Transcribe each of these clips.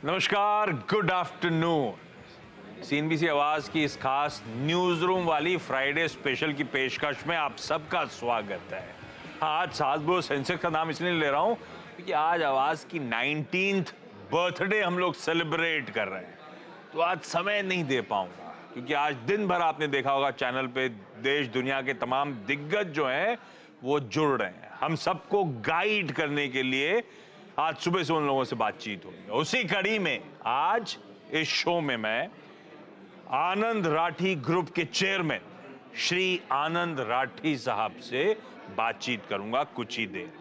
नमस्कार, good afternoon. CNBC आवाज की इस खास न्यूज रूम वाली फ्राइडे स्पेशल की पेशकश में आप सबका स्वागत है। आज साजबो सेंसेक्स का नाम इसलिए ले रहा हूं क्योंकि आज आवाज की 19th बर्थडे हम लोग सेलिब्रेट कर रहे हैं, तो आज समय नहीं दे पाऊंगा क्योंकि आज दिन भर आपने देखा होगा चैनल पे देश दुनिया के तमाम दिग्गज जो हैं वो जुड़ रहे हैं हम सबको गाइड करने के लिए। आज सुबह से उन लोगों से बातचीत हुई, उसी कड़ी में आज इस शो में मैं आनंद राठी ग्रुप के चेयरमैन श्री आनंद राठी साहब से बातचीत करूंगा कुछ ही देर।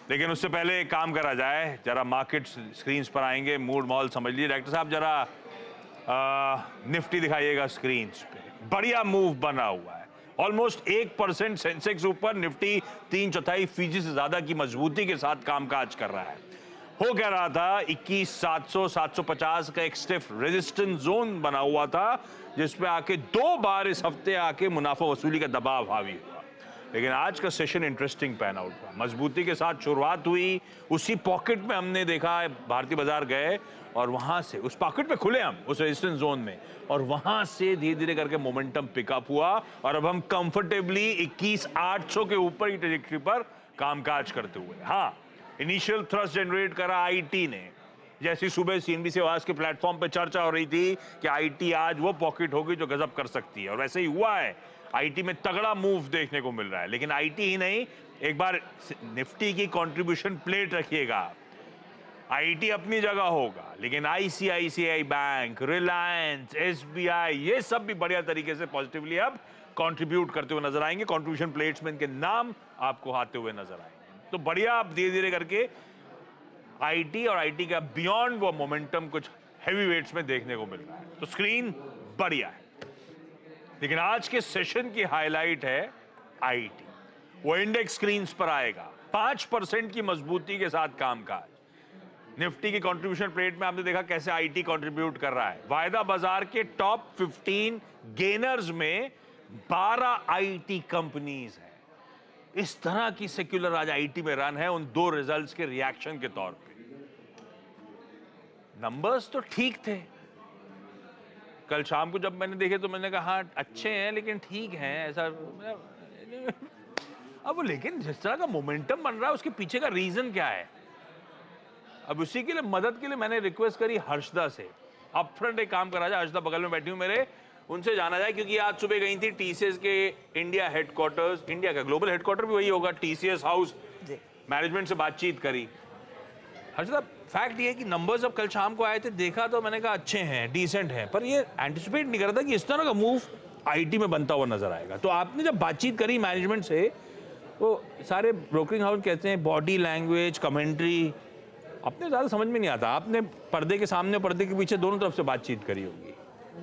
लेकिन उससे पहले एक काम करा जाए, जरा मार्केट स्क्रीन्स पर आएंगे, मूड माहौल समझ लीजिए। डायरेक्टर साहब जरा निफ्टी दिखाइएगा स्क्रीन्स पे। बढ़िया मूव बना हुआ है, ऑलमोस्ट 1% सेंसेक्स ऊपर, निफ्टी 3/4% से ज्यादा की मजबूती के साथ कामकाज कर रहा है। हो क्या रहा था, 21,700 750 का एक स्टिफ रेजिस्टेंस जोन बना हुआ था जिसपे आके 2 बार इस हफ्ते आके मुनाफा वसूली का दबाव हावी हुआ। लेकिन आज का सेशन इंटरेस्टिंग पैन आउट हुआ, मजबूती के साथ शुरुआत हुई। उसी पॉकेट में हमने देखा, भारतीय बाजार गए और वहां से उस पॉकेट में खुले हम उस रेजिस्टेंस जोन में, और वहां से धीरे धीरे करके मोमेंटम पिकअप हुआ और अब हम कंफर्टेबली 21,800 के ऊपर की ट्रैजेक्टरी पर कामकाज करते हुए। हाँ, इनिशियल थ्रस्ट जनरेट करा आईटी ने। जैसी सुबह सीएनबीसी आवाज के प्लेटफॉर्म पे चर्चा हो रही थी कि आईटी आज वो पॉकेट होगी जो गजब कर सकती है, और वैसे ही हुआ है। आईटी में तगड़ा मूव देखने को मिल रहा है। लेकिन आईटी ही नहीं, एक बार निफ्टी की कंट्रीब्यूशन प्लेट रखिएगा। आईटी अपनी जगह होगा, लेकिन आईसीआईसीआई बैंक, रिलायंस, एसबीआई, ये सब भी बढ़िया तरीके से पॉजिटिवली अब कंट्रीब्यूट करते हुए नजर आएंगे। कंट्रीब्यूशन प्लेट्स में इनके नाम आपको आते हुए नजर आएंगे। तो बढ़िया, अब धीरे धीरे करके आईटी और आईटी का बियॉन्ड वो मोमेंटम कुछ हैवी वेट्स में देखने को मिल रहा है। तो स्क्रीन बढ़िया है, लेकिन आज के सेशन की हाईलाइट है आईटी। वो इंडेक्स स्क्रीन्स पर आएगा, 5% की मजबूती के साथ कामकाज। निफ्टी की कंट्रीब्यूशन प्लेट में आपने देखा कैसे आईटी कंट्रीब्यूट कर रहा है। वायदा बाजार के टॉप 15 गेनर्स में 12 आईटी कंपनीज हैं। इस तरह की सेक्युलर आज आईटी में रन है उन 2 रिजल्ट्स के रिएक्शन के तौर पे। नंबर्स तो ठीक थे, कल शाम को जब मैंने देखे तो मैंने कहा हाँ अच्छे हैं लेकिन ठीक हैं ऐसा। अब वो, लेकिन जिस तरह का मोमेंटम बन रहा है उसके पीछे का रीजन क्या है, अब उसी के लिए मदद के लिए मैंने रिक्वेस्ट करी हर्षदा से। अपफ्रंट एक काम करा जाए, हर्षदा बगल में बैठी हूं मेरे, उनसे जाना जाए, क्योंकि आज सुबह गई थी टीसीएस के इंडिया हेडक्वार्टर्स, इंडिया का ग्लोबल हेडक्वार्टर भी वही होगा, टीसीएस हाउस, मैनेजमेंट से बातचीत करी। हर्षदा, फैक्ट ये है कि नंबर्स अब कल शाम को आए थे, देखा तो मैंने कहा अच्छे हैं, डिसेंट हैं, पर ये एंटिसिपेट नहीं करता कि इस तरह का मूव आईटी में बनता हुआ नजर आएगा। तो आपने जब बातचीत करी मैनेजमेंट से, तो सारे ब्रोकरिंग हाउस कहते हैं बॉडी लैंग्वेज, कमेंट्री अपने ज़्यादा समझ में नहीं आता। आपने पर्दे के सामने पर्दे के पीछे दोनों तरफ से बातचीत करी होगी,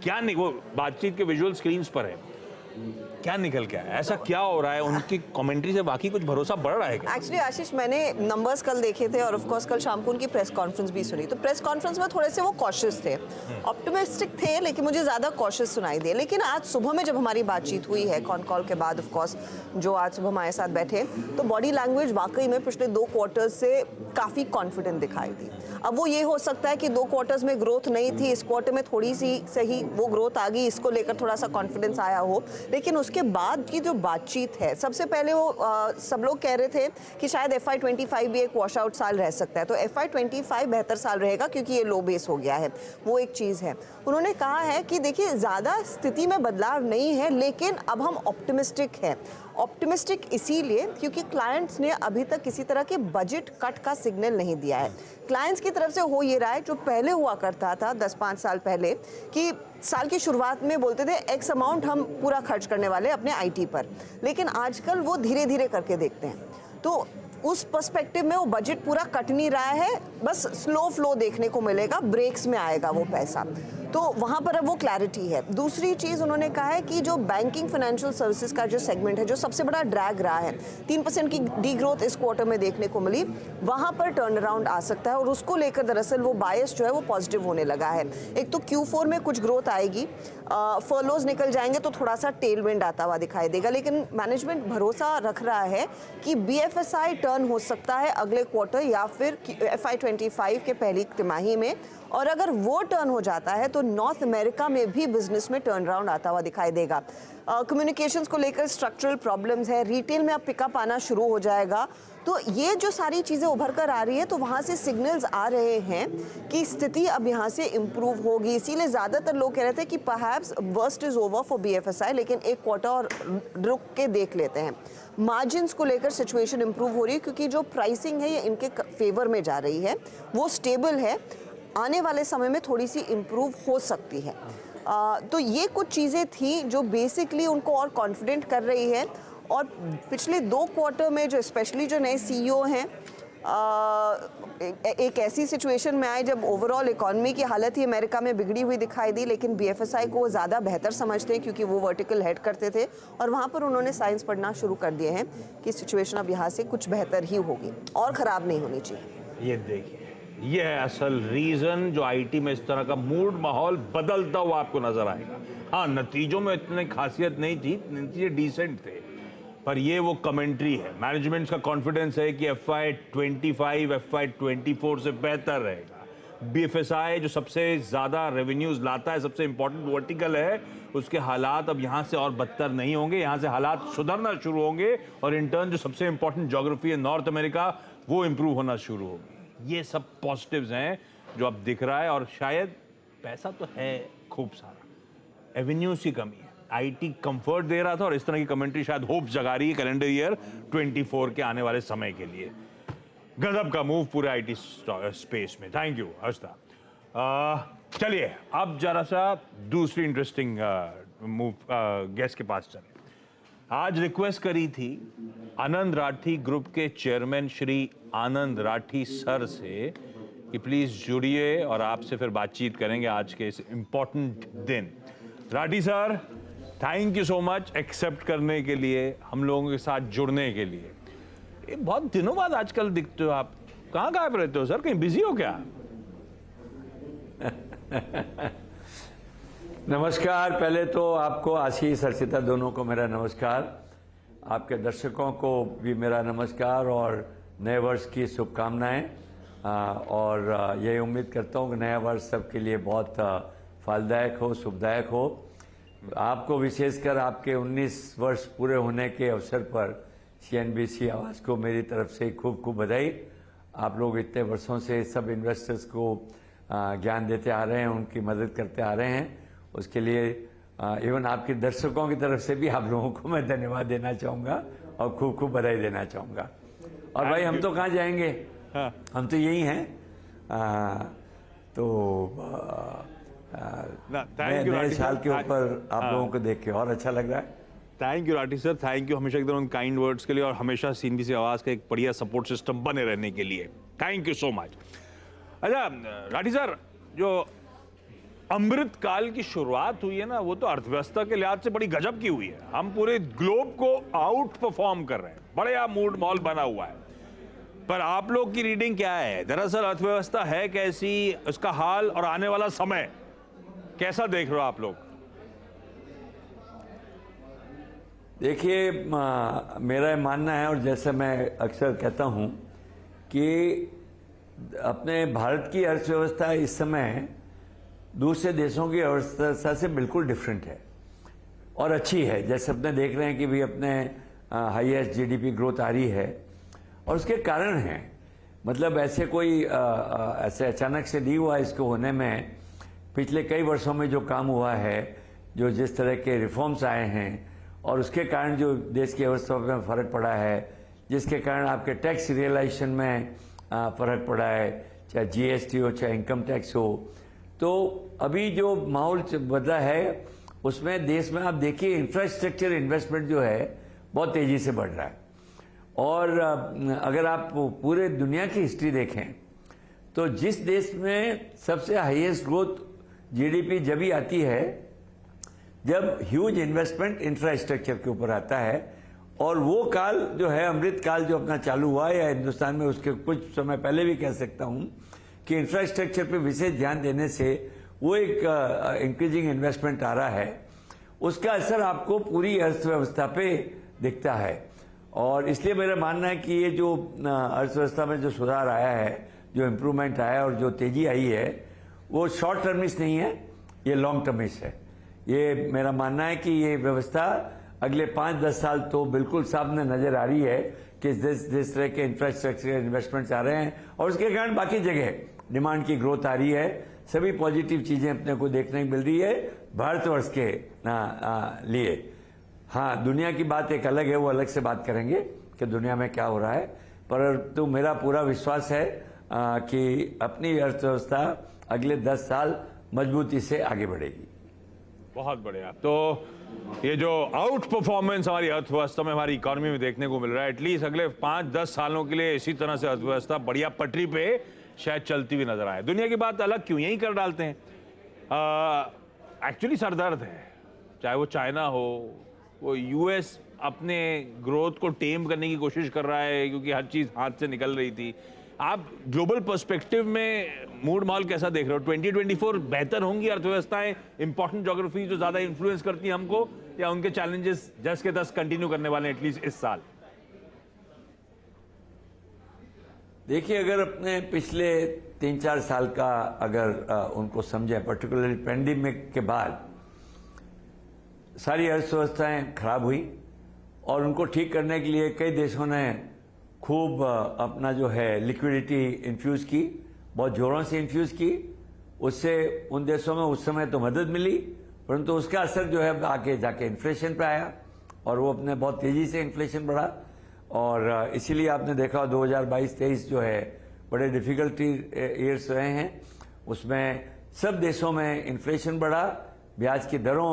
क्या नहीं, वो बातचीत के विजुअल स्क्रीन्स पर है, क्या निकल के आया, ऐसा क्या हो रहा है, उनकी कमेंट्री से बाकी कुछ भरोसा बढ़ रहा है क्या? एक्चुअली आशीष, मैंने नंबर्स कल देखे थे और ऑफ कोर्स कल शाम को उनकी प्रेस कॉन्फ्रेंस भी सुनी। तो प्रेस कॉन्फ्रेंस में थोड़े से वो कॉशियस थे, ऑप्टिमिस्टिक थे, लेकिन मुझे ज़्यादा कॉशियस सुनाई दिए। लेकिन आज सुबह में जब हमारी बातचीत हुई है कॉन कॉल के बाद, ऑफ कोर्स जो आज सुबह हमारे साथ बैठे, तो बॉडी लैंग्वेज वाकई में पिछले 2 क्वार्टर्स से काफ़ी कॉन्फिडेंट दिखाई दी। अब वो ये हो सकता है कि 2 क्वार्टर्स में ग्रोथ नहीं थी, इस क्वार्टर में थोड़ी सी सही वो ग्रोथ आ गई, इसको लेकर थोड़ा सा कॉन्फिडेंस आया हो। लेकिन उसके बाद की जो बातचीत है, सबसे पहले वो सब लोग कह रहे थे कि शायद FY25 भी एक वॉश आउट साल रह सकता है, तो FY25 बेहतर साल रहेगा क्योंकि ये लो बेस हो गया है, वो एक चीज़ है। उन्होंने कहा है कि देखिए ज़्यादा स्थिति में बदलाव नहीं है, लेकिन अब हम ऑप्टिमिस्टिक हैं। ऑप्टिमिस्टिक इसीलिए क्योंकि क्लाइंट्स ने अभी तक किसी तरह के बजट कट का सिग्नल नहीं दिया है। क्लाइंट्स की तरफ से हो ये रहा है, जो पहले हुआ करता था 10-5 साल पहले, कि साल की शुरुआत में बोलते थे एक्स अमाउंट हम पूरा खर्च करने वाले अपने आईटी पर, लेकिन आजकल वो धीरे धीरे करके देखते हैं। तो उस पर्सपेक्टिव में वो बजट पूरा कट नहीं रहा है, बस स्लो फ्लो देखने को मिलेगा, ब्रेक्स में आएगा वो पैसा। तो वहाँ पर अब वो क्लैरिटी है। दूसरी चीज़ उन्होंने कहा है कि जो बैंकिंग फाइनेंशियल सर्विसेज का जो सेगमेंट है, जो सबसे बड़ा ड्रैग रहा है, 3% की डी ग्रोथ इस क्वार्टर में देखने को मिली, वहाँ पर टर्न अराउंड आ सकता है और उसको लेकर दरअसल वो बायस जो है वो पॉजिटिव होने लगा है। एक तो Q4 में कुछ ग्रोथ आएगी, फर्लोज निकल जाएंगे तो थोड़ा सा टेलविंड आता हुआ दिखाई देगा, लेकिन मैनेजमेंट भरोसा रख रहा है कि BFSI टर्न हो सकता है अगले क्वार्टर या फिर FY25 के पहली तिमाही में, और अगर वो टर्न हो जाता है तो नॉर्थ अमेरिका में भी बिजनेस में टर्न अराउंड आता हुआ दिखाई देगा। कम्युनिकेशंस को लेकर स्ट्रक्चरल प्रॉब्लम्स है, रिटेल में अब पिकअप आना शुरू हो जाएगा। तो ये जो सारी चीज़ें उभर कर आ रही है, तो वहाँ से सिग्नल्स आ रहे हैं कि स्थिति अब यहाँ से इम्प्रूव होगी। इसीलिए ज़्यादातर लोग कह रहे थे कि perhaps worst is over for BFSI, लेकिन एक क्वार्टर और रुक के देख लेते हैं। मार्जिन्स को लेकर सिचुएशन इम्प्रूव हो रही है क्योंकि जो प्राइसिंग है ये इनके फेवर में जा रही है, वो स्टेबल है, आने वाले समय में थोड़ी सी इम्प्रूव हो सकती है। तो ये कुछ चीज़ें थी जो बेसिकली उनको और कॉन्फिडेंट कर रही है। और पिछले 2 क्वार्टर में जो स्पेशली जो नए CEO हैं, एक ऐसी सिचुएशन में आए जब ओवरऑल इकोनॉमी की हालत ही अमेरिका में बिगड़ी हुई दिखाई दी, लेकिन BFSI को ज़्यादा बेहतर समझते हैं क्योंकि वो वर्टिकल हेड करते थे, और वहाँ पर उन्होंने साइंस पढ़ना शुरू कर दिए हैं कि सिचुएशन अब यहाँ से कुछ बेहतर ही होगी और ख़राब नहीं होनी चाहिए। ये देखिए, ये है असल रीजन जो आईटी में इस तरह का मूड माहौल बदलता हुआ आपको नजर आएगा। हाँ, नतीजों में इतनी खासियत नहीं थी, नतीजे डिसेंट थे, पर ये वो कमेंट्री है, मैनेजमेंट का कॉन्फिडेंस है कि FY25 FY24 से बेहतर रहेगा। BFSI जो सबसे ज्यादा रेवेन्यूज लाता है, सबसे इंपॉर्टेंट वर्टिकल है, उसके हालात अब यहाँ से और बदतर नहीं होंगे, यहाँ से हालात सुधरना शुरू होंगे, और इंटर्न जो सबसे इंपॉर्टेंट ज्योग्राफी है नॉर्थ अमेरिका, वो इंप्रूव होना शुरू होगी। ये सब पॉजिटिव्स हैं जो अब दिख रहा है, और शायद पैसा तो है खूब सारा, एवेन्यूज की कमी है। आईटी कंफर्ट दे रहा था, और इस तरह की कमेंट्री शायद होप जगा रही है कैलेंडर ईयर 24 के आने वाले समय के लिए। गजब का मूव पूरे आईटी स्पेस में। Thank you Harshada. चलिए अब जरा सा दूसरी इंटरेस्टिंग मूव गेस्ट के पास चले। आज रिक्वेस्ट करी थी आनंद राठी ग्रुप के चेयरमैन श्री आनंद राठी सर से कि प्लीज जुड़िए और आपसे फिर बातचीत करेंगे आज के इस इंपॉर्टेंट दिन। Rathi sir, thank you so much accept करने के लिए, हम लोगों के साथ जुड़ने के लिए। ये बहुत दिनों बाद आजकल दिखते हो आप, कहाँ गायब रहते हो सर, कहीं बिजी हो क्या? नमस्कार। पहले तो आपको, आशीष अर्चिता दोनों को मेरा नमस्कार, आपके दर्शकों को भी मेरा नमस्कार और नए वर्ष की शुभकामनाएं। और यही उम्मीद करता हूं कि नया वर्ष सबके लिए बहुत फलदायक हो, शुभदायक हो। आपको विशेषकर आपके 19 वर्ष पूरे होने के अवसर पर CNBC आवाज़ को मेरी तरफ से खूब खूब बधाई। आप लोग इतने वर्षों से सब इन्वेस्टर्स को ज्ञान देते आ रहे हैं, उनकी मदद करते आ रहे हैं, उसके लिए इवन आपके दर्शकों की तरफ से भी आप लोगों को मैं धन्यवाद देना चाहूँगा और खूब खूब बधाई देना चाहूँगा। और भाई हम तो कहाँ जाएंगे, हम तो यही हैं। नए साल के ऊपर आप लोगों को देख के और अच्छा लग रहा है। Thank you Rathi sir, thank you हमेशा एकदम काइंड वर्ड्स के लिए, और हमेशा CNBC आवाज का एक बढ़िया सपोर्ट सिस्टम बने रहने के लिए। Thank you so much. अच्छा राठी सर, जो अमृत काल की शुरुआत हुई है ना, वो तो अर्थव्यवस्था के लिहाज से बड़ी गजब की हुई है। हम पूरे ग्लोब को आउट परफॉर्म कर रहे हैं, बढ़िया मूड मॉल बना हुआ है। पर आप लोग की रीडिंग क्या है? दरअसल अर्थव्यवस्था है कैसी, उसका हाल और आने वाला समय कैसा देख रहे हो आप लोग? देखिए, मेरा मानना है, और जैसे मैं अक्सर कहता हूं कि अपने भारत की अर्थव्यवस्था इस समय दूसरे देशों की अर्थव्यवस्था से बिल्कुल डिफरेंट है और अच्छी है। जैसे अपने देख रहे हैं कि भी अपने हाईएस्ट GDP ग्रोथ आ रही है, और उसके कारण हैं, मतलब ऐसे कोई ऐसे अचानक से नहीं हुआ। इसको होने में पिछले कई वर्षों में जो काम हुआ है, जो जिस तरह के रिफॉर्म्स आए हैं, और उसके कारण जो देश की अवस्था में फर्क पड़ा है, जिसके कारण आपके टैक्स रियलाइजेशन में फर्क पड़ा है, चाहे GST हो चाहे इनकम टैक्स हो। तो अभी जो माहौल बदला है उसमें देश में आप देखिए इंफ्रास्ट्रक्चर इन्वेस्टमेंट जो है बहुत तेजी से बढ़ रहा है। और अगर आप पूरे दुनिया की हिस्ट्री देखें तो जिस देश में सबसे हाईएस्ट ग्रोथ जीडीपी जब ही आती है जब ह्यूज इन्वेस्टमेंट इंफ्रास्ट्रक्चर के ऊपर आता है, और वो काल जो है, अमृत काल जो अपना चालू हुआ, या हिंदुस्तान में उसके कुछ समय पहले भी कह सकता हूं कि इंफ्रास्ट्रक्चर पे विशेष ध्यान देने से वो एक इंक्रीजिंग इन्वेस्टमेंट आ रहा है, उसका असर आपको पूरी अर्थव्यवस्था पे दिखता है। और इसलिए मेरा मानना है कि ये जो अर्थव्यवस्था में जो सुधार आया है, जो इम्प्रूवमेंट आया है और जो तेजी आई है, वो शॉर्ट टर्मिस्ट नहीं है, ये लॉन्ग टर्मिस्ट है। ये मेरा मानना है कि ये व्यवस्था अगले 5-10 साल तो बिल्कुल सामने नजर आ रही है कि जिस तरह के इंफ्रास्ट्रक्चर इन्वेस्टमेंट्स आ रहे हैं और उसके कारण बाकी जगह डिमांड की ग्रोथ आ रही है, सभी पॉजिटिव चीजें अपने को देखने को मिल रही है भारतवर्ष के लिए। हाँ, दुनिया की बात एक अलग है, वो अलग से बात करेंगे कि दुनिया में क्या हो रहा है, पर तो मेरा पूरा विश्वास है कि अपनी अर्थव्यवस्था अगले 10 साल मजबूती से आगे बढ़ेगी। बहुत बढ़िया। तो ये जो आउट परफॉर्मेंस हमारी अर्थव्यवस्था में, हमारी इकोनॉमी में देखने को मिल रहा है, एटलीस्ट अगले 5-10 सालों के लिए इसी तरह से अर्थव्यवस्था बढ़िया पटरी पे शायद चलती हुई नजर आए। दुनिया की बात अलग क्यों, यही कर डालते हैं। एक्चुअली सरदर्द है, चाहे वो चाइना हो, वो यूएस अपने ग्रोथ को टेम करने की कोशिश कर रहा है क्योंकि हर चीज हाथ से निकल रही थी। आप ग्लोबल पर्सपेक्टिव में मूड माहौल कैसा देख रहे हो? 2024 बेहतर होंगी अर्थव्यवस्थाएं, इंपॉर्टेंट ज्योग्राफी जो ज्यादा इन्फ्लुएंस करती है हमको, या उनके चैलेंजेस जस के तस कंटिन्यू करने वाले हैं एटलीस्ट इस साल? देखिए, अगर अपने पिछले 3-4 साल का अगर उनको समझें, पर्टिकुलरली पेंडेमिक के बाद सारी अर्थव्यवस्थाएं खराब हुई और उनको ठीक करने के लिए कई देशों ने खूब अपना जो है लिक्विडिटी इन्फ्यूज की, बहुत जोरों से इन्फ्यूज की। उससे उन देशों में उस समय तो मदद मिली, परंतु उसका असर जो है आगे जाके इन्फ्लेशन पे आया और वो अपने बहुत तेजी से इन्फ्लेशन बढ़ा। और इसीलिए आपने देखा 2022-23 जो है बड़े डिफिकल्टी ईयर्स रहे हैं। उसमें सब देशों में इन्फ्लेशन बढ़ा, ब्याज की दरों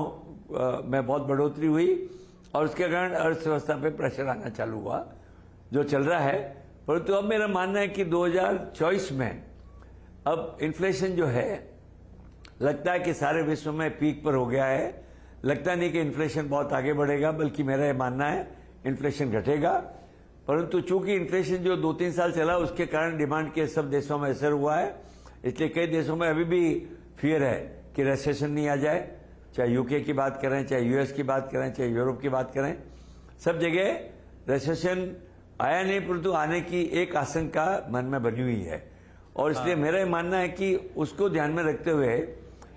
में बहुत बढ़ोतरी हुई और उसके कारण अर्थव्यवस्था पे प्रेशर आना चालू हुआ, जो चल रहा है। परंतु अब मेरा मानना है कि 2024 में अब इन्फ्लेशन जो है, लगता है कि सारे विश्व में पीक पर हो गया है। लगता नहीं कि इन्फ्लेशन बहुत आगे बढ़ेगा, बल्कि मेरा ये मानना है इन्फ्लेशन घटेगा। परंतु चूंकि इन्फ्लेशन जो 2-3 साल चला, उसके कारण डिमांड के सब देशों में असर हुआ है, इसलिए कई देशों में अभी भी फियर है कि रिसेशन नहीं आ जाए। चाहे यूके की बात करें, चाहे यूएस की बात करें, चाहे यूरोप की बात करें, सब जगह रिसेशन आया नहीं, परंतु आने की एक आशंका मन में बनी हुई है। और इसलिए मेरा ये मानना है कि उसको ध्यान में रखते हुए,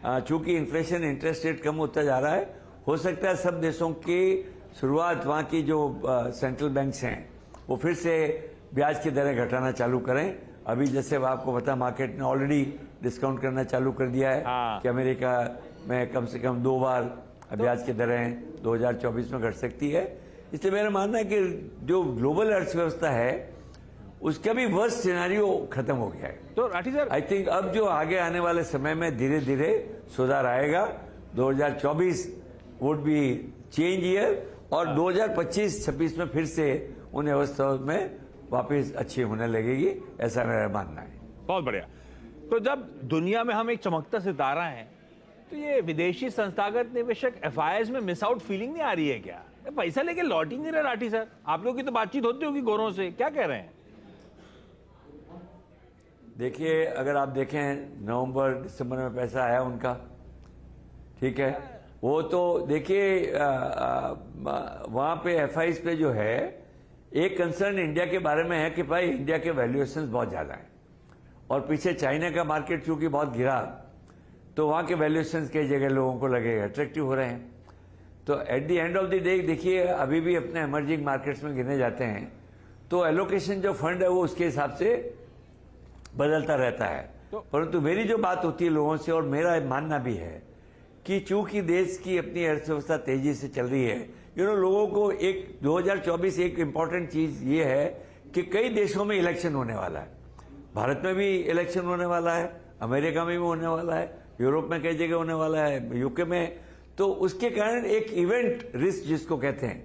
चूंकि इन्फ्लेशन, इंटरेस्ट रेट कम होता जा रहा है, हो सकता है सब देशों की शुरुआत, वहां की जो सेंट्रल बैंक्स हैं वो फिर से ब्याज की दरें घटाना चालू करें। अभी जैसे आपको पता, मार्केट ने ऑलरेडी डिस्काउंट करना चालू कर दिया है कि अमेरिका में कम से कम 2 बार ब्याज की दरें 2024 में घट सकती है। इसलिए मेरा मानना है कि जो ग्लोबल अर्थव्यवस्था है उसका भी वर्स्ट सिनेरियो खत्म हो गया है। तो राठी सर, आई थिंक अब जो आगे आने वाले समय में धीरे धीरे सुधार आएगा। 2024 वुड बी चेंज ईयर और 2025-26 में फिर से उन अवस्थाओं में वापस अच्छी होने लगेगी, ऐसा मेरा मानना है। बहुत बढ़िया। तो जब दुनिया में हम एक चमकता सितारा हैं, तो ये विदेशी संस्थागत निवेशक एफआईआईज में मिस आउट फीलिंग नहीं आ रही है क्या? पैसा लेके लौट ही नहीं रहे राठी सर। आप लोगों की तो बातचीत होती होगी गोरों से, क्या कह रहे हैं? देखिए, अगर आप देखें नवंबर-दिसंबर में पैसा आया उनका, ठीक है, वो तो देखिए वहां पे एफआईआईज पे जो है एक कंसर्न इंडिया के बारे में है कि भाई इंडिया के वैल्यूएशंस बहुत ज्यादा हैं और पीछे चाइना का मार्केट चूंकि बहुत गिरा, तो वहां के वैल्यूएशंस कई जगह लोगों को लगे अट्रैक्टिव हो रहे हैं। तो at the end of the day देखिए, अभी भी अपने इमर्जिंग मार्केट्स में गिने जाते हैं, तो एलोकेशन जो फंड है वो उसके हिसाब से बदलता रहता है। परंतु मेरी जो बात होती है लोगों से, और मेरा मानना भी है कि चूंकि देश की अपनी अर्थव्यवस्था तेजी से चल रही है, लोगों को एक 2024 एक इंपॉर्टेंट चीज ये है कि कई देशों में इलेक्शन होने वाला है। भारत में भी इलेक्शन होने वाला है, अमेरिका में भी होने वाला है, यूरोप में कई जगह होने वाला है, यूके में। तो उसके कारण एक इवेंट रिस्क जिसको कहते हैं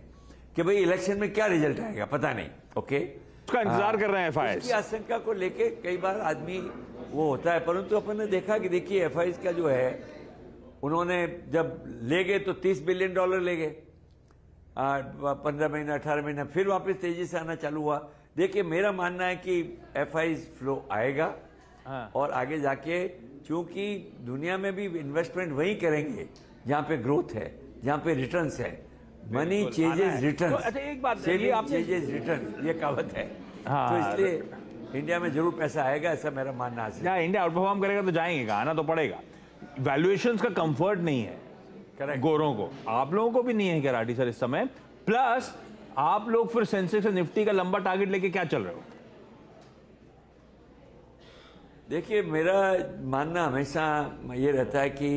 कि भाई इलेक्शन में क्या रिजल्ट आएगा पता नहीं, ओके, उसका इंतजार कर रहे हैं एफआईआईज। उसकी आशंका को लेके कई बार आदमी वो होता है। परंतु अपन ने देखा कि देखिए एफआईआईज का जो है उन्होंने जब ले गए तो $30 बिलियन ले गए, 15 महीना 18 महीना, फिर वापस तेजी से आना चालू हुआ। देखिए मेरा मानना है कि FI फ्लो आएगा, और आगे जाके चूंकि दुनिया में भी इन्वेस्टमेंट वही करेंगे जहां पे ग्रोथ है, जहां पे रिटर्न्स है। मनी चेजेस रिटर्न, अच्छा एक बात चेजेस रिटर्न, ये कहावत है। तो इसलिए इंडिया में जरूर पैसा आएगा, ऐसा मेरा मानना है। या इंडिया आउट परफॉर्म करेगा तो जाएंगे, आना तो पड़ेगा। वैल्यूएशंस का कंफर्ट नहीं है करेक्ट, गोरों को, आप लोगों को भी नहीं है क्या राठी सर इस समय? प्लस आप लोग फिर सेंसेक्स और निफ्टी का लंबा टारगेट लेके क्या चल रहे हो? देखिए मेरा मानना हमेशा ये रहता है कि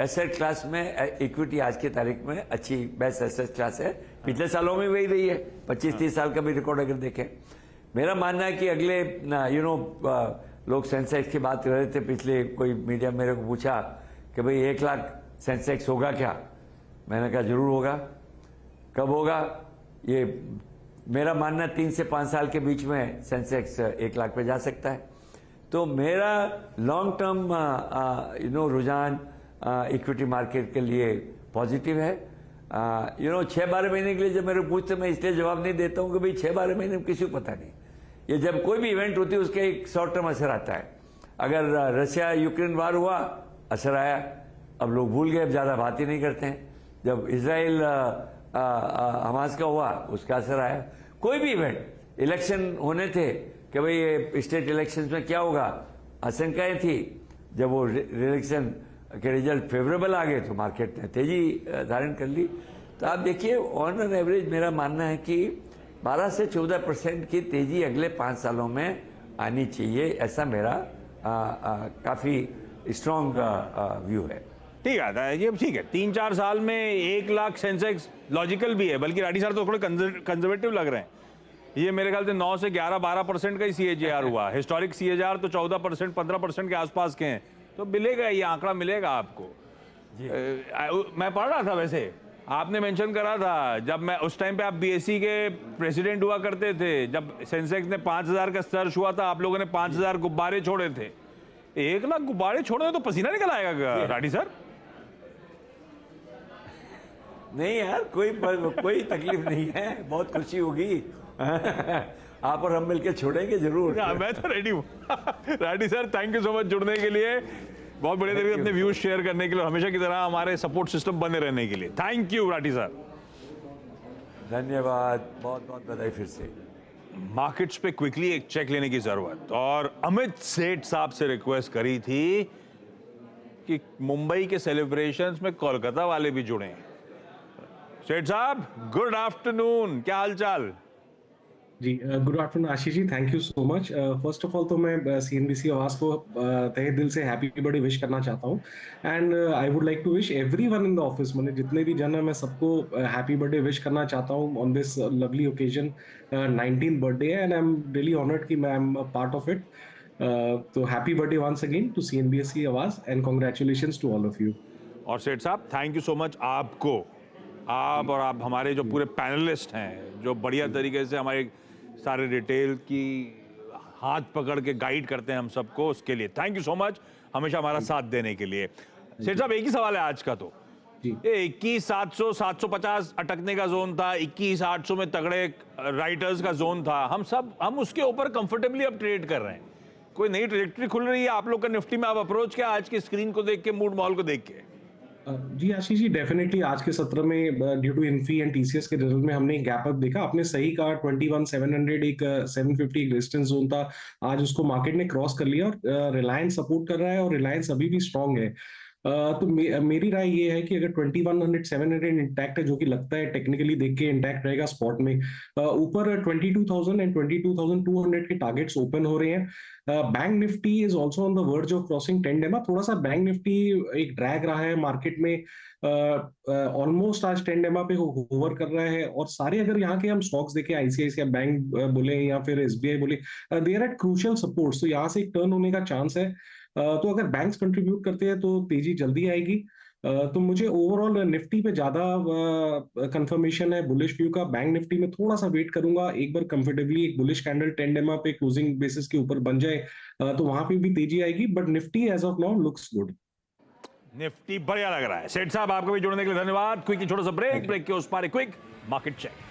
एसेट क्लास में इक्विटी आज की तारीख में अच्छी बेस्ट एसेट क्लास है। पिछले सालों में वही रही है, 25-30 साल का भी रिकॉर्ड अगर देखें। मेरा मानना है कि अगले लोग सेंसेक्स की बात कर रहे थे, पिछले कोई मीडिया मेरे को पूछा कि भाई 1 लाख सेंसेक्स होगा क्या? मैंने कहा जरूर होगा। कब होगा? ये मेरा मानना 3 से 5 साल के बीच में सेंसेक्स 1 लाख पे जा सकता है। तो मेरा लॉन्ग टर्म रुझान इक्विटी मार्केट के लिए पॉजिटिव है। 6-12 महीने के लिए जब मेरे पूछते, मैं इसलिए जवाब नहीं देता हूं कि भाई 6-12 महीने में किसी को पता नहीं। ये जब कोई भी इवेंट होती है उसका एक शॉर्ट टर्म असर आता है। अगर रशिया यूक्रेन वार हुआ, असर आया, अब लोग भूल गए, अब ज्यादा बात ही नहीं करते हैं। जब इसराइल हमास का हुआ, उसका असर आया। कोई भी इवेंट, इलेक्शन होने थे कि भाई ये स्टेट इलेक्शंस में क्या होगा, आशंकाएं थी। जब वो इलेक्शन के रिजल्ट फेवरेबल आ गए तो मार्केट ने तेजी धारण कर ली। तो आप देखिए ऑन एन एवरेज मेरा मानना है कि 12 से 14% की तेजी अगले 5 सालों में आनी चाहिए, ऐसा मेरा काफी स्ट्रॉन्ग व्यू है। ठीक है, ये ठीक है। 3-4 साल में 1 लाख सेंसेक्स लॉजिकल भी है, बल्कि राठी सर तो थोड़े कंजर्वेटिव लग रहे हैं। ये मेरे ख्याल से 9 से 11-12% का ही CAGR हुआ। हिस्टोरिक CAGR तो 14%, 15% के आसपास के हैं। तो मिलेगा, ये आंकड़ा मिलेगा आपको। मैं पढ़ रहा था, वैसे आपने मेंशन करा था जब मैं उस टाइम पे आप BSE के प्रेसिडेंट हुआ करते थे, जब सेंसेक्स ने 5000 का स्तर छुआ था, आप लोगों ने 5000 गुब्बारे छोड़े थे। 1 लाख गुब्बारे छोड़े तो पसीना निकल आएगा राठी सर? नहीं यार, कोई तकलीफ नहीं है, बहुत खुशी होगी। आप और हम मिलकर छोड़ेंगे जरूर। मैं तो रेडी हूँ। Rathi sir, thank you so much जुड़ने के लिए, बहुत बढ़िया तरीके से अपने व्यूज शेयर करने के लिए, हमेशा की तरह हमारे सपोर्ट सिस्टम बने रहने के लिए। Thank you Rathi sir. धन्यवाद, बहुत बहुत बधाई फिर से। मार्केट्स पे क्विकली एक चेक लेने की जरूरत, और अमित सेठ साहब से रिक्वेस्ट करी थी कि मुंबई के सेलिब्रेशंस में कोलकाता वाले भी जुड़े। सेठ साहब, गुड आफ्टरनून, क्या हालचाल? जी good afternoon Ashish ji, thank you so much. First of all तो मैं CNBC आवाज को तहे दिल से हैप्पी बर्थडे विश करना चाहता हूँ। And I would like to wish everyone in the office, मैंने जितने भी जन है, मैं सबको हैप्पी बर्थडे विश करना चाहता हूँ on this lovely occasion. 19th birthday है, and I am really honoured कि मैं एम पार्ट ऑफ इट। तो happy birthday once again to CNBC Awaaz, and congratulations to all of you. और सेठ साहब, थैंक यू सो मच आपको, आप और आप हमारे जो पूरे पैनलिस्ट हैं, जो बढ़िया तरीके से हमारे सारे रिटेल की हाथ पकड़ के गाइड करते हैं हम सबको, उसके लिए थैंक यू सो मच, हमेशा हमारा साथ देने के लिए। सेठ साहब, एक ही सवाल है आज का, तो ये 21,700 750 अटकने का जोन था, 21,800 में तगड़े राइटर्स का जोन था, हम उसके ऊपर कंफर्टेबली अब ट्रेड कर रहे हैं। कोई नई ट्रेजेक्टरी खुल रही है आप लोग का निफ्टी में? आप अप्रोच क्या आज की स्क्रीन को देख के, मूड माहौल को देख के? जी आशीष जी, डेफिनेटली आज के सत्र में due to Infy and TCS के रिजल्ट में हमने एक गैप अप देखा। आपने सही कहा, 21,700 एक 750 एक रेजिस्टेंस जोन था, आज उसको मार्केट ने क्रॉस कर लिया, और रिलायंस सपोर्ट कर रहा है, और रिलायंस अभी भी स्ट्रांग है। तो मेरी राय ये है कि अगर 21,700 इंटैक्ट है, जो कि लगता है टेक्निकली देख के इंटैक्ट रहेगा स्पॉट में, ऊपर 22,000 एंड 22,200 के टारगेट्स ओपन हो रहे हैं। Bank Nifty is also on the verge of crossing 10 डेमा। थोड़ा सा बैंक निफ्टी एक ड्रैग रहा है मार्केट में, ऑलमोस्ट आज 10 डेमा पे होवर कर रहा है। और सारे अगर यहाँ के हम स्टॉक्स देखें, ICICI बैंक बोले या फिर SBI बोले, they are at crucial support, तो यहाँ से एक टर्न होने का चांस है। तो अगर बैंक्स कंट्रीब्यूट करते हैं तो तेजी जल्दी आएगी। तो मुझे ओवरऑल निफ्टी पे ज्यादा कंफर्मेशन है बुलिश व्यू का। बैंक निफ्टी में थोड़ा सा वेट करूंगा, एक बार कंफर्टेबली एक बुलिश कैंडल 10 डेमा पे क्लोजिंग बेसिस के ऊपर बन जाए तो वहां पे भी तेजी आएगी। But Nifty as of now looks good. Nifty बढ़िया लग रहा है। सेठ साहब आपको भी जुड़ने के लिए धन्यवाद। क्विक छोटा सा ब्रेक के उस पार क्विक मार्केट चेक।